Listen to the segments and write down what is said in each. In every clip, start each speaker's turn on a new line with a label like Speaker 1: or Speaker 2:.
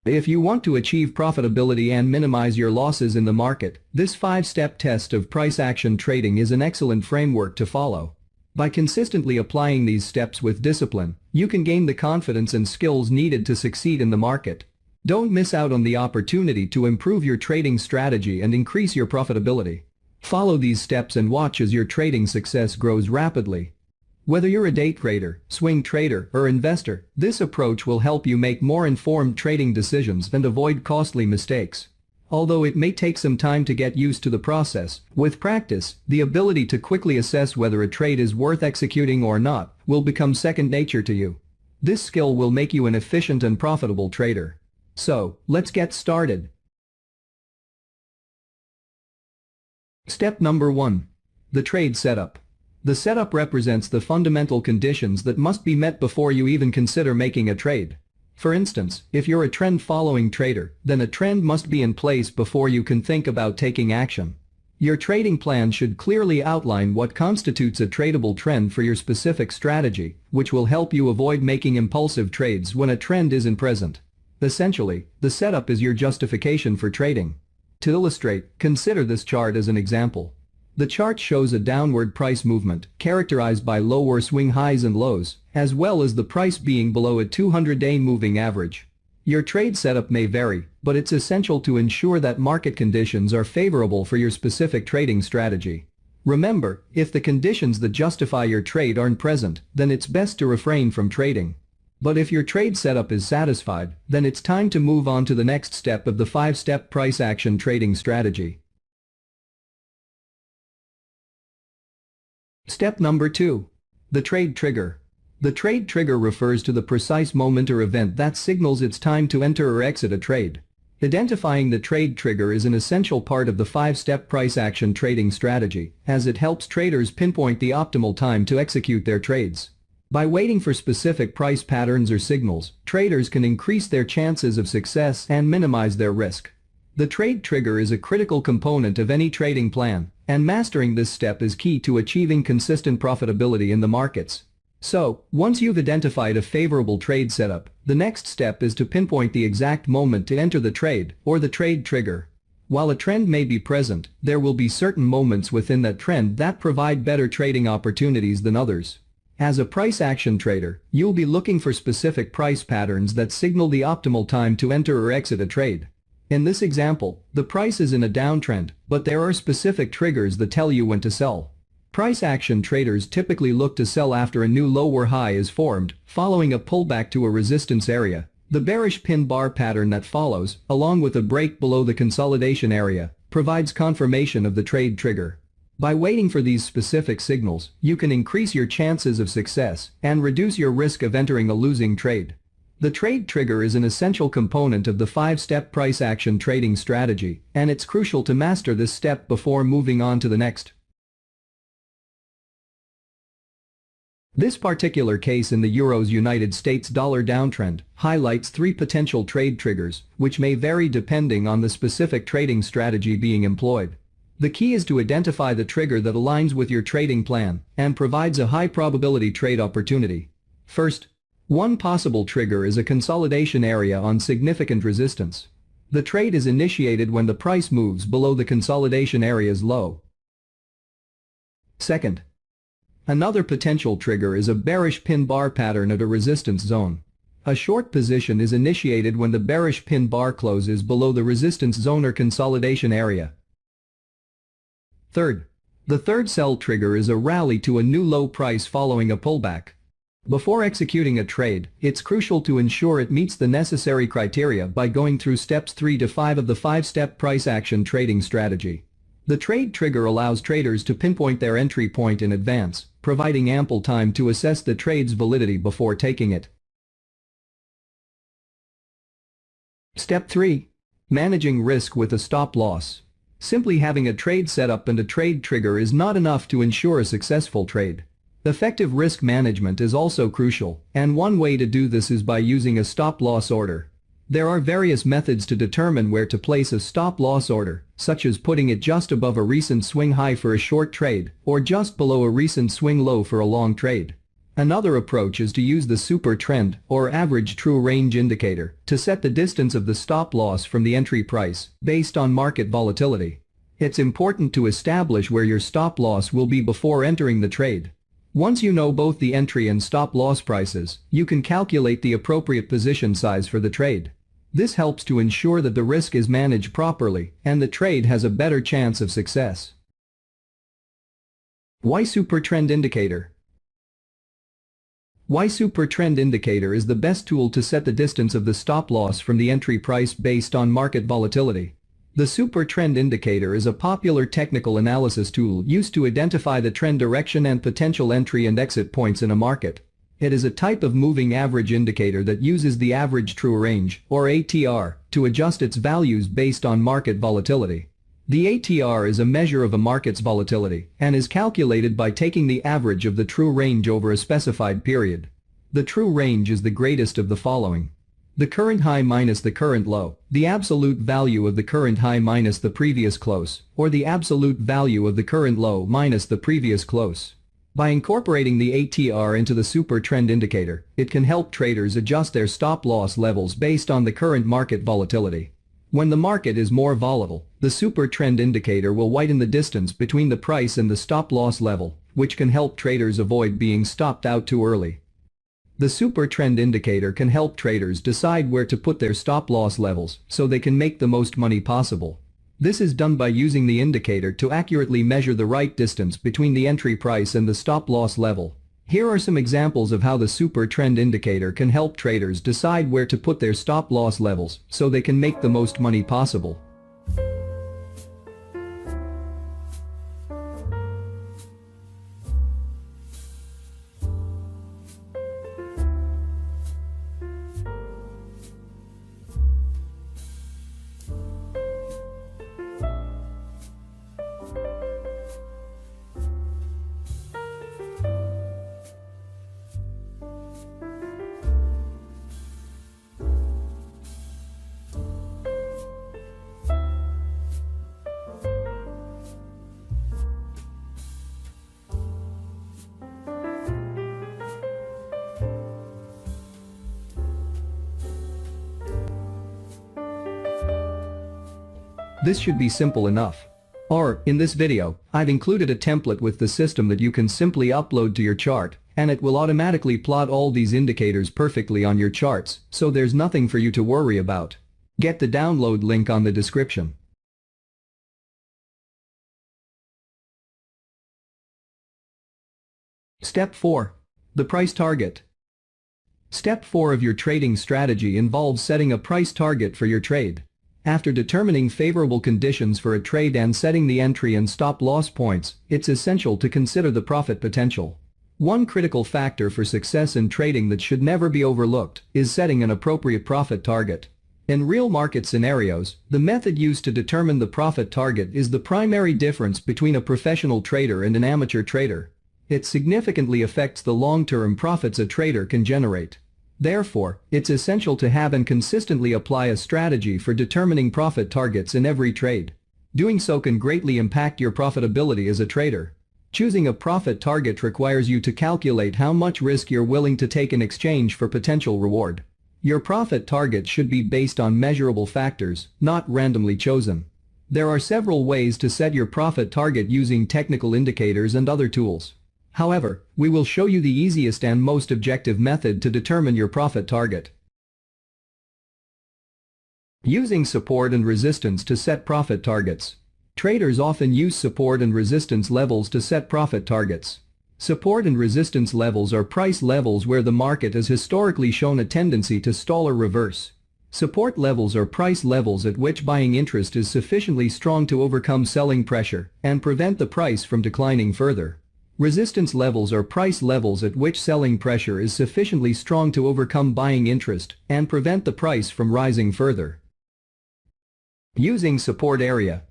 Speaker 1: If you want to achieve profitability and minimize your losses in the market, this 5-step test of price action trading is an excellent framework to follow. By consistently applying these steps with discipline, you can gain the confidence and skills needed to succeed in the market. Don't miss out on the opportunity to improve your trading strategy and increase your profitability. Follow these steps and watch as your trading success grows rapidly. Whether you're a day trader, swing trader, or investor, this approach will help you make more informed trading decisions and avoid costly mistakes. Although it may take some time to get used to the process, with practice, the ability to quickly assess whether a trade is worth executing or not will become second nature to you. This skill will make you an efficient and profitable trader. So, let's get started. Step number 1. The trade setup. The setup represents the fundamental conditions that must be met before you even consider making a trade. For instance, if you're a trend-following trader, then a trend must be in place before you can think about taking action. Your trading plan should clearly outline what constitutes a tradable trend for your specific strategy, which will help you avoid making impulsive trades when a trend isn't present. Essentially, the setup is your justification for trading. To illustrate, consider this chart as an example. The chart shows a downward price movement characterized by lower swing highs and lows, as well as the price being below a 200-day moving average. Your trade setup may vary, but it's essential to ensure that market conditions are favorable for your specific trading strategy. Remember, if the conditions that justify your trade aren't present, then it's best to refrain from trading. But if your trade setup is satisfied, then it's time to move on to the next step of the 5-step price action trading strategy. Step number 2. The trade trigger. The trade trigger refers to the precise moment or event that signals it's time to enter or exit a trade. Identifying the trade trigger is an essential part of the 5-step price action trading strategy, as it helps traders pinpoint the optimal time to execute their trades. By waiting for specific price patterns or signals, traders can increase their chances of success and minimize their risk. The trade trigger is a critical component of any trading plan, and mastering this step is key to achieving consistent profitability in the markets. So, once you've identified a favorable trade setup, the next step is to pinpoint the exact moment to enter the trade, or the trade trigger. While a trend may be present, there will be certain moments within that trend that provide better trading opportunities than others. As a price action trader, you'll be looking for specific price patterns that signal the optimal time to enter or exit a trade. In this example, the price is in a downtrend, but there are specific triggers that tell you when to sell. Price action traders typically look to sell after a new low or high is formed, following a pullback to a resistance area. The bearish pin bar pattern that follows, along with a break below the consolidation area, provides confirmation of the trade trigger. By waiting for these specific signals, you can increase your chances of success and reduce your risk of entering a losing trade. The trade trigger is an essential component of the 5-step price action trading strategy, and it's crucial to master this step before moving on to the next. This particular case in the Euro's United States dollar downtrend highlights 3 potential trade triggers, which may vary depending on the specific trading strategy being employed. The key is to identify the trigger that aligns with your trading plan and provides a high probability trade opportunity. First, one possible trigger is a consolidation area on significant resistance. The trade is initiated when the price moves below the consolidation area's low. Second, another potential trigger is a bearish pin bar pattern at a resistance zone. A short position is initiated when the bearish pin bar closes below the resistance zone or consolidation area. Third, the third sell trigger is a rally to a new low price following a pullback. Before executing a trade, it's crucial to ensure it meets the necessary criteria by going through steps 3 to 5 of the 5-step price action trading strategy. The trade trigger allows traders to pinpoint their entry point in advance, providing ample time to assess the trade's validity before taking it. Step 3. Managing risk with a stop loss. Simply having a trade setup and a trade trigger is not enough to ensure a successful trade. Effective risk management is also crucial, and one way to do this is by using a stop-loss order. There are various methods to determine where to place a stop-loss order, such as putting it just above a recent swing high for a short trade, or just below a recent swing low for a long trade. Another approach is to use the super trend or average true range indicator to set the distance of the stop loss from the entry price based on market volatility. It's important to establish where your stop loss will be before entering the trade. Once you know both the entry and stop loss prices, you can calculate the appropriate position size for the trade. This helps to ensure that the risk is managed properly and the trade has a better chance of success. Why Super Trend Indicator? Why Super Trend Indicator is the best tool to set the distance of the stop loss from the entry price based on market volatility. The Super Trend Indicator is a popular technical analysis tool used to identify the trend direction and potential entry and exit points in a market. It is a type of moving average indicator that uses the average true range, or ATR, to adjust its values based on market volatility. The ATR is a measure of a market's volatility and is calculated by taking the average of the true range over a specified period. The true range is the greatest of the following: the current high minus the current low, the absolute value of the current high minus the previous close, or the absolute value of the current low minus the previous close. By incorporating the ATR into the Super Trend Indicator, it can help traders adjust their stop loss levels based on the current market volatility. When the market is more volatile, the Super Trend Indicator will widen the distance between the price and the stop loss level, which can help traders avoid being stopped out too early. The Super Trend Indicator can help traders decide where to put their stop loss levels so they can make the most money possible. This is done by using the indicator to accurately measure the right distance between the entry price and the stop loss level. Here are some examples of how the Super Trend Indicator can help traders decide where to put their stop loss levels so they can make the most money possible. This should be simple enough. In this video, I've included a template with the system that you can simply upload to your chart, and it will automatically plot all these indicators perfectly on your charts, so there's nothing for you to worry about. Get the download link on the description. Step 4. The price target. Step 4 of your trading strategy involves setting a price target for your trade. After determining favorable conditions for a trade and setting the entry and stop loss points, it's essential to consider the profit potential. One critical factor for success in trading that should never be overlooked is setting an appropriate profit target. In real market scenarios, the method used to determine the profit target is the primary difference between a professional trader and an amateur trader. It significantly affects the long-term profits a trader can generate. Therefore, it's essential to have and consistently apply a strategy for determining profit targets in every trade. Doing so can greatly impact your profitability as a trader. Choosing a profit target requires you to calculate how much risk you're willing to take in exchange for potential reward. Your profit target should be based on measurable factors, not randomly chosen. There are several ways to set your profit target using technical indicators and other tools. However, we will show you the easiest and most objective method to determine your profit target. Using support and resistance to set profit targets. Traders often use support and resistance levels to set profit targets. Support and resistance levels are price levels where the market has historically shown a tendency to stall or reverse. Support levels are price levels at which buying interest is sufficiently strong to overcome selling pressure and prevent the price from declining further. Resistance levels are price levels at which selling pressure is sufficiently strong to overcome buying interest and prevent the price from rising further. Using support area.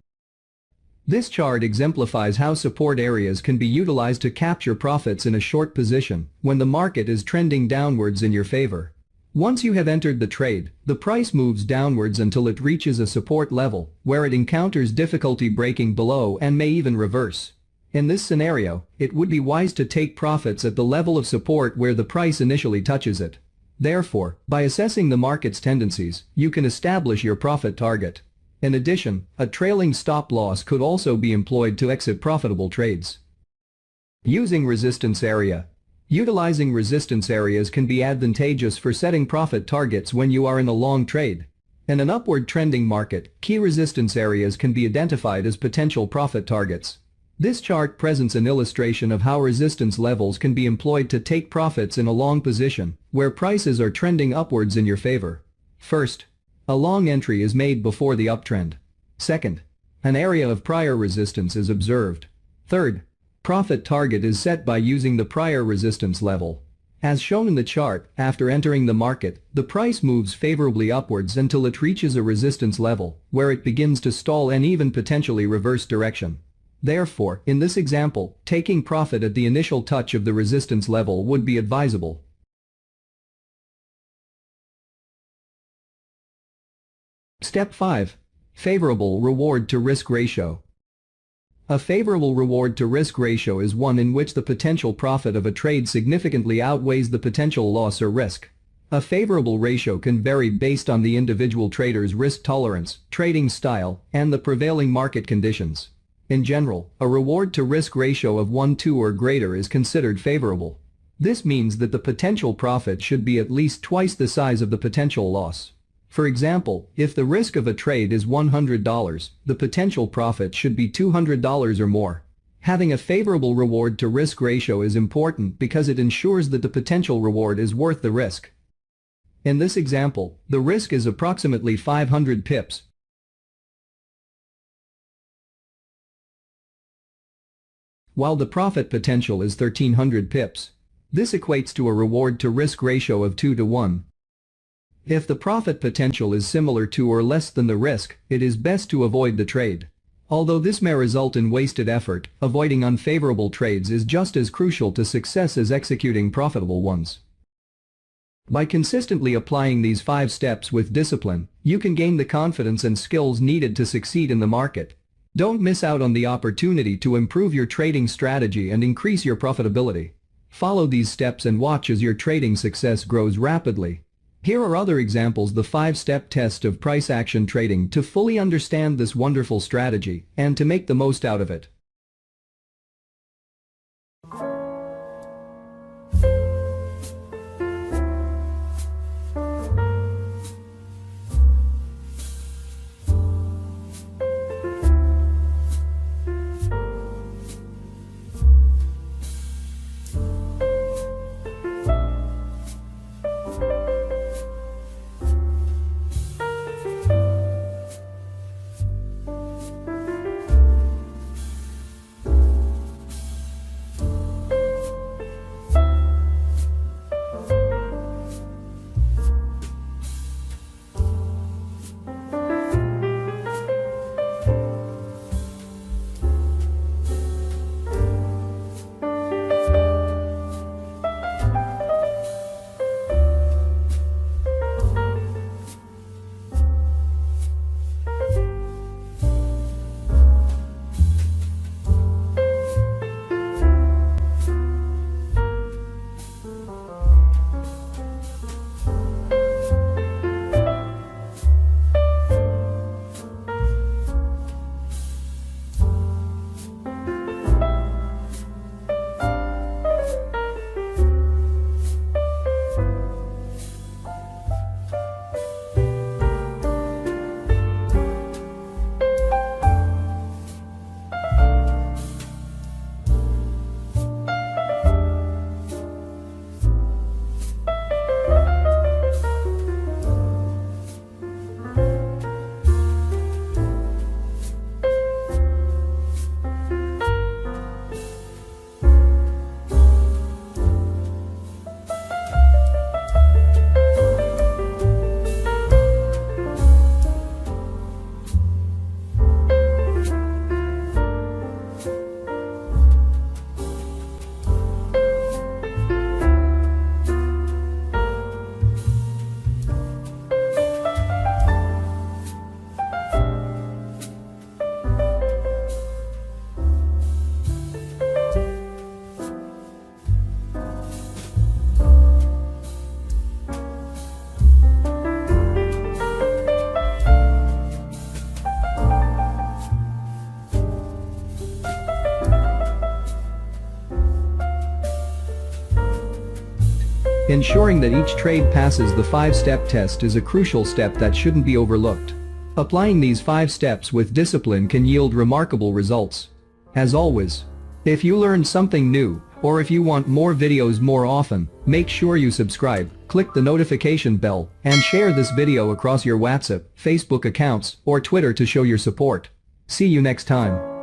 Speaker 1: This chart exemplifies how support areas can be utilized to capture profits in a short position when the market is trending downwards in your favor. Once you have entered the trade, the price moves downwards until it reaches a support level where it encounters difficulty breaking below and may even reverse. In this scenario, it would be wise to take profits at the level of support where the price initially touches it. Therefore, by assessing the market's tendencies, you can establish your profit target. In addition, a trailing stop loss could also be employed to exit profitable trades. Using resistance area. Utilizing resistance areas can be advantageous for setting profit targets when you are in a long trade. In an upward trending market, key resistance areas can be identified as potential profit targets. This chart presents an illustration of how resistance levels can be employed to take profits in a long position, where prices are trending upwards in your favor. First, a long entry is made before the uptrend. Second, an area of prior resistance is observed. Third, profit target is set by using the prior resistance level. As shown in the chart, after entering the market, the price moves favorably upwards until it reaches a resistance level, where it begins to stall and even potentially reverse direction. Therefore, in this example, taking profit at the initial touch of the resistance level would be advisable. Step 5. Favorable reward to risk ratio. A favorable reward to risk ratio is one in which the potential profit of a trade significantly outweighs the potential loss or risk. A favorable ratio can vary based on the individual trader's risk tolerance, trading style, and the prevailing market conditions. In general, a reward to risk ratio of 1:2 or greater is considered favorable. This means that the potential profit should be at least twice the size of the potential loss. For example, if the risk of a trade is $100, the potential profit should be $200 or more. Having a favorable reward to risk ratio is important because it ensures that the potential reward is worth the risk. In this example, the risk is approximately 500 pips, while the profit potential is 1300 pips. This equates to a reward to risk ratio of 2:1. If the profit potential is similar to or less than the risk, it is best to avoid the trade. Although this may result in wasted effort, avoiding unfavorable trades is just as crucial to success as executing profitable ones. By consistently applying these 5 steps with discipline, you can gain the confidence and skills needed to succeed in the market. Don't miss out on the opportunity to improve your trading strategy and increase your profitability. Follow these steps and watch as your trading success grows rapidly. Here are other examples: the 5-step test of price action trading to fully understand this wonderful strategy and to make the most out of it. Ensuring that each trade passes the 5-step test is a crucial step that shouldn't be overlooked. Applying these 5 steps with discipline can yield remarkable results. As always, if you learned something new, or if you want more videos more often, make sure you subscribe, click the notification bell, and share this video across your WhatsApp, Facebook accounts, or Twitter to show your support. See you next time.